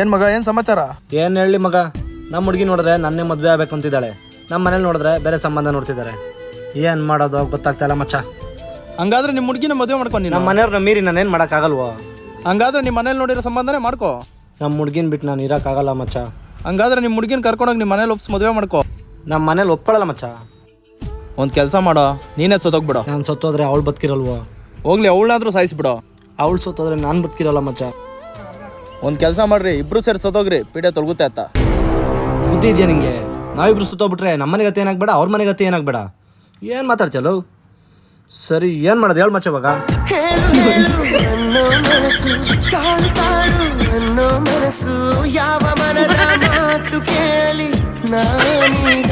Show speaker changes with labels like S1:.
S1: ಏನ್ ಮಗ, ಏನ್ ಸಮಾಚಾರ?
S2: ಏನು ಹೇಳಿ ಮಗ, ನಮ್ಮ ಹುಡುಗಿ ನೋಡಿದ್ರೆ ನನ್ನೇ ಮದುವೆ ಆಗಬೇಕು ಅಂತಿದ್ದಾಳೆ. ನಮ್ಮ ಮನೇಲಿ ನೋಡಿದ್ರೆ ಬೇರೆ ಸಂಬಂಧ ನೋಡ್ತಿದ್ದಾರೆ. ಏನು ಮಾಡೋದು ಗೊತ್ತಾಗ್ತಾ ಇಲ್ಲ ಮಚ್ಚ.
S1: ಹಂಗಾದ್ರೆ ನಿಮ್ಮ ಹುಡುಗಿನ ಮದುವೆ ಮಾಡ್ಕೊ ನೀನು.
S2: ನಮ್ಮ ಮನೆಯವ್ರನ್ನ ಮೀರಿ ನಾನೇನು ಮಾಡೋಕ್ಕಾಗಲ್ವೋ?
S1: ಹಂಗಾದ್ರೆ ನಿಮ್ಮ ಮನೇಲಿ ನೋಡಿರೋ ಸಂಬಂಧನೇ ಮಾಡ್ಕೋ.
S2: ನಮ್ಮ ಹುಡುಗಿನ ಬಿಟ್ಟು ನಾನು ಇರೋಕ್ಕಾಗಲ್ಲ ಮಚ್ಚ.
S1: ಹಂಗಾದ್ರೆ ನಿಮ್ಮ ಹುಡುಗಿನ ಕರ್ಕೊಂಡೋಗಿ ನಿಮ್ಮ ಮನೇಲಿ ಒಪ್ಸಿ ಮದುವೆ ಮಾಡ್ಕೋ.
S2: ನಮ್ಮ ಮನೇಲಿ ಒಪ್ಕೊಳ್ಳಲ್ಲ ಮಚ್ಚ.
S1: ಒಂದು ಕೆಲಸ ಮಾಡೋ, ನೀನೇ ಸತ್ತೋಗ್ಬಿಡು.
S2: ನಾನು ಸತ್ತೋದ್ರೆ ಅವಳು ಬದುಕಿರಲ್ವೋ?
S1: ಹೋಗ್ಲಿ, ಅವಳಾದ್ರೂ ಸಾಯಿಸ್ಬಿಡು.
S2: ಅವಳು ಸತ್ತೋದ್ರೆ ನಾನು ಬದುಕಿರಲ್ಲ ಮಚ್ಚ.
S1: ಒಂದು ಕೆಲಸ ಮಾಡ್ರಿ, ಇಬ್ರು ಸೇರಿ ಸತ್ತೋಗ್ರಿ, ಪೀಡೆ ತೊಲಗುತ್ತೆ ಅತ್ತ.
S2: ಬುದ್ಧಿ ಇದೆಯಾ ನಿಂಗೆ? ನಾವಿಬ್ರು ಸುತ್ತೋಗ್ಬಿಟ್ರೆ ನಮ್ಮ ಮನೆ ಗತಿ ಏನಾಗಬೇಡ, ಅವ್ರ ಮನೆ ಗತಿ ಏನಾಗಬೇಡ. ಏನು ಮಾತಾಡ್ತಿಯಲ್ಲೋ? ಸರಿ, ಏನು ಮಾಡೋದು ಹೇಳು ಮಚ್ಚ ಇವಾಗ?
S3: ಯಾವ ಮನದ ಮಾತು ಕೇಳಿ ನಾನೀಗ